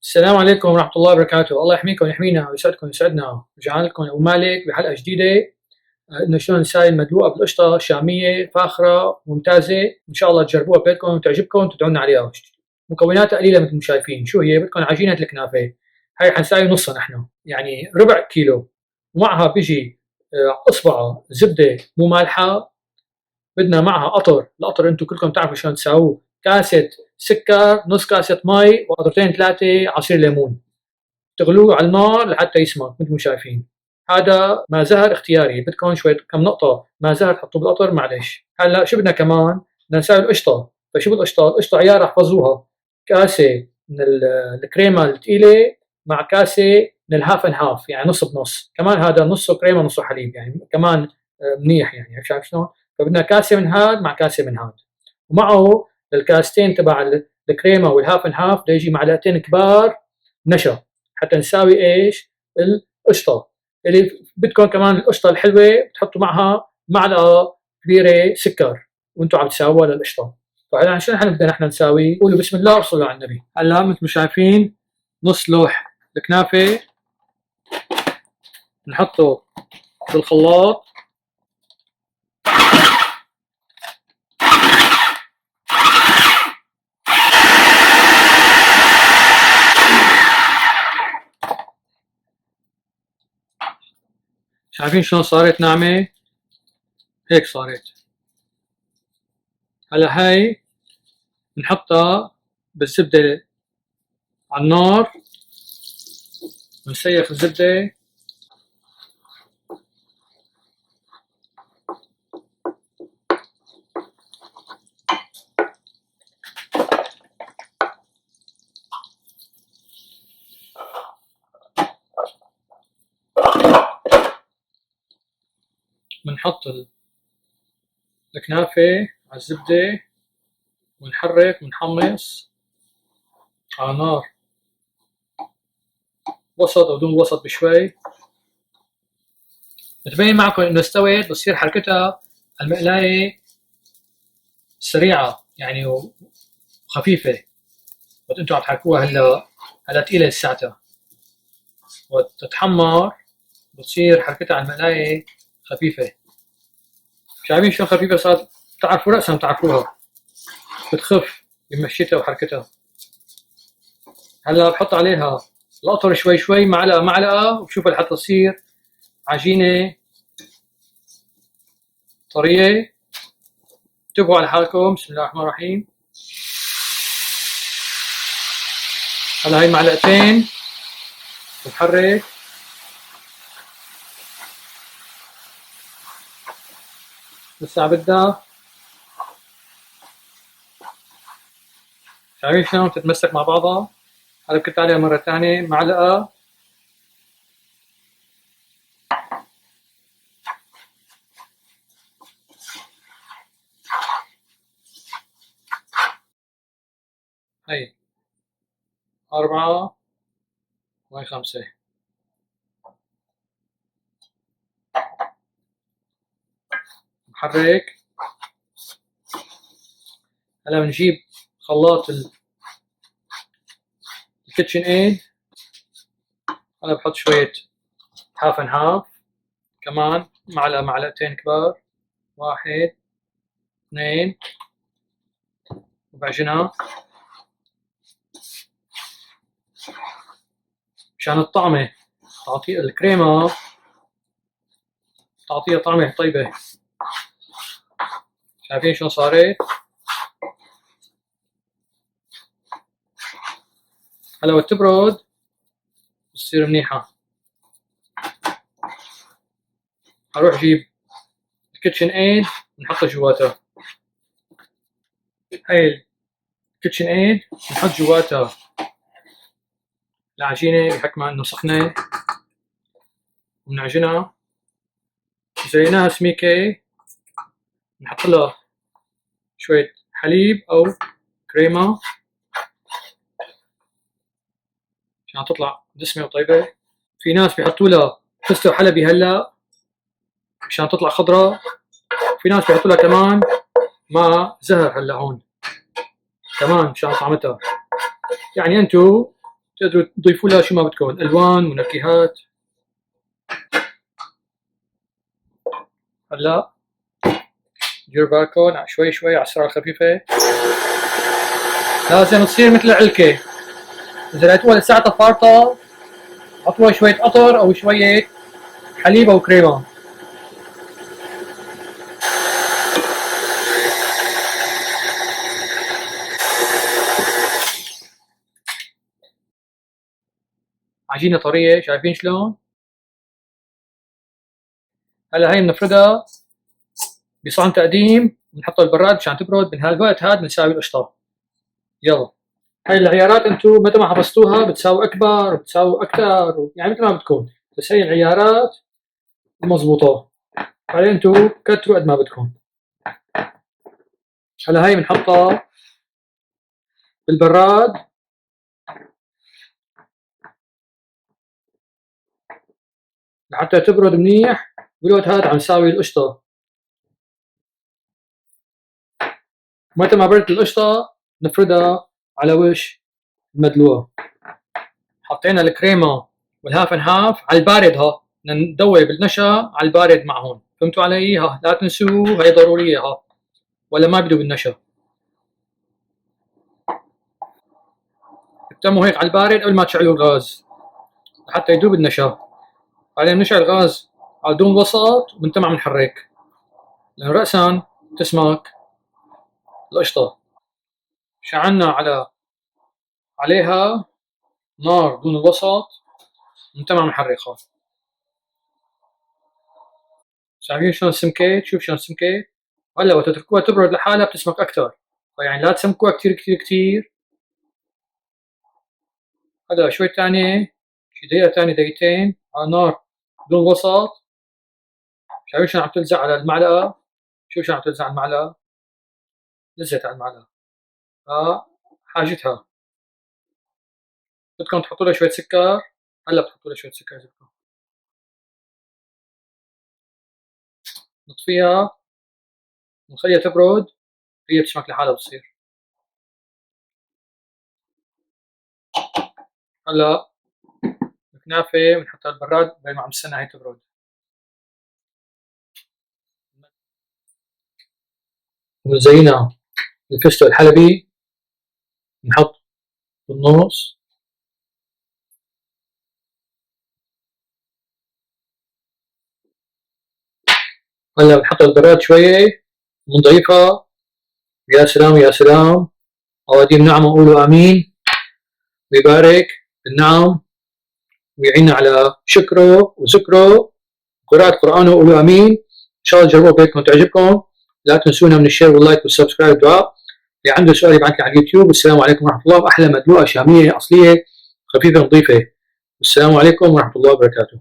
السلام عليكم ورحمة الله وبركاته، الله يحميكم ويحمينا ويسعدكم ويسعدنا، رجعنا لكم أبو مالك بحلقة جديدة. إنه شلون نساوي المدلوقة بالقشطة شامية فاخرة ممتازة، إن شاء الله تجربوها ببيتكم وتعجبكم وتدعونا عليها. مكوناتها قليلة مثل ما شايفين. شو هي؟ بدكم عجينة الكنافة، هاي حنساوي نصها نحن، يعني ربع كيلو، ومعها بيجي إصبع زبدة مو مالحة. بدنا معها قطر، القطر انتم كلكم تعرفوا شلون تساووه، كاسة سكر، نص كاسة مي، وقطرتين ثلاثة عصير ليمون، تغلوه على النار لحتى يسمك مثل ما شايفين. هذا ما زهر اختياري، بدكم شوية كم نقطة ما زهر تحطوه بالقطر معلش. هلا شو بدنا كمان؟ بدنا نساوي القشطة. فشو بالقشطة؟ القشطة عيار احفظوها، كاسة من الكريمة الثقيلة مع كاسة من الهاف ان هاف، يعني نص بنص، كمان هذا نصه كريمة نصه حليب، يعني كمان منيح، يعني شايف شلون؟ فبدنا كاسة من هاد مع كاسة من هاد، ومعه الكاستين تبع الكريمة والهاف ان هاف بده يجي معلقتين كبار نشا، حتى نساوي ايش؟ القشطه. اللي بدكم كمان القشطه الحلوه بتحطوا معها معلقه كبيره سكر وانتم عم تساووها للقشطه. فهلا شو نحن بدنا نساوي؟ قولوا بسم الله وصلوا على النبي. هلا مثل ما شايفين نص لوح الكنافه نحطه بالخلاط. شايفين شلون صارت ناعمه؟ هيك صارت. هلا هاي بنحطها بالزبده على النار، ونسيخ الزبده. بنحط الكنافة على الزبدة، ونحرك ونحمص على نار وسط أو دون وسط بشوي. بتبين معكم إنه استوت، بتصير حركتها المقلاية سريعة يعني وخفيفة، وقت انتم عم تحركوها. هلا تقيلة لساتها، وقت تتحمر بتصير حركتها على المقلاية خفيفة. شايفين شلون خفيفة صارت؟ بتعرفوا رأسا بتعرفوها، بتخف بمشيتها وحركتها. هلا بحط عليها القطر شوي شوي، معلقة معلقة، وبشوفها لحتى تصير عجينة طرية. انتبهوا على حالكم. بسم الله الرحمن الرحيم. هلا هاي معلقتين، بنحرك. لسه بدها. شايفين شلون تتمسك مع بعضها؟ هلا بكت عليها مرة ثانية معلقة. هي 4 وهي 5. نحرك. هلا بنجيب خلاط الكيتشن ايد. هلا بحط شوية هاف ان هاف، كمان معلقة معلقتين كبار، 1 2، وبعجنها مشان الطعمة، تعطي الكريمة، تعطيها طعمة طيبة. شايفين شلون صارت؟ هلا وقت تبرد بتصير منيحة. هروح اجيب الكيتشن ايد ونحطها جواتها. هاي الكيتشن ايد نحط جواتها العجينة بحكم انه سخنة، ونعجنها. زيناها سميكة، نحط لها شوية حليب او كريمة عشان تطلع دسمة وطيبة. في ناس بيحطوا لها فستق حلبي هلا عشان تطلع خضراء. في ناس بيحطوا لها كمان مع زهر هلا هون كمان مشان طعمتها. يعني انتو تقدروا تضيفوا لها شو ما بدكم، الوان ونكهات. هلا ديروا بالكم شوي شوي على السرعه الخفيفه، لازم تصير مثل العلكه. اذا لقيتوها لساتها فارطه حطوها شويه قطر او شويه حليب او كريمه. عجينه طريه، شايفين شلون؟ هلا هي بنفردها بصحن تقديم، بنحطها بالبراد مشان تبرد. من هالوقت هاد بنساوي القشطه. يلا هاي العيارات انتم متى ما حفظتوها بتساوي اكبر بتساوي اكثر، يعني مثل ما بدكم، بس هي العيارات مضبوطه. بعدين انتم كتروا قد ما بدكم. هلا هاي بنحطها بالبراد لحتى تبرد منيح. بالوقت هاد عم نساوي القشطه. متى ما بردت القشطه نفردها على وش المدلوقه. حطينا الكريمه والهاف ان هاف على البارد، ها ندوب بالنشا على البارد معهم. فهمتوا علي؟ ها لا تنسوا، هي ضروريه ها، ولا ما بدو بالنشا. اكتموا هيك على البارد قبل ما تشعلوا الغاز لحتى يدوب النشا. بعدين بنشعل الغاز على دون وسط وبنتمع بنحرك، لأن رأسا تسمك القشطة. شعلنا عليها نار دون الوسط وبنتمع بنحركها. شايفين شلون سمكت؟ شوف شلون سمكت. هلا وقت تتركوها تبرد لحالها بتسمك أكثر، يعني لا تسمكوها كثير كثير كثير. هلا شوي ثانية، شي دقيقة ثانية دقيقتين على نار دون وسط. شايفين شلون عم تلزق على المعلقة؟ شوف شلون عم تلزق على المعلقة، لزت على المعلقة. حاجتها بدكم تحطوا لها شوية سكر. هلا بتحطوا لها شوية سكر إذا بدكم. نطفيها ونخليها تبرد، هي بتسمك لحالها بتصير. هلا الكنافة بنحطها بالبراد بين ما عم نستنى هي تبرد. وزينا الفستق الحلبي بنحط بالنص. هلا بنحطها بالبراد شوية ونضيفها. يا سلام يا سلام، أواديم نعمة قولوا آمين، ويبارك بالنعم ويعيننا على شكره وذكره قراءة قرآنه وقولوا آمين. إن شاء الله تجربوها بيتكم تعجبكم. لا تنسونا من الشير واللايك والسبسكرايب والدعاء. اللي عنده سؤال يبعث لي على اليوتيوب. والسلام عليكم ورحمة الله. أحلى مدلوقة شامية أصلية خفيفة نظيفة. والسلام عليكم ورحمة الله وبركاته.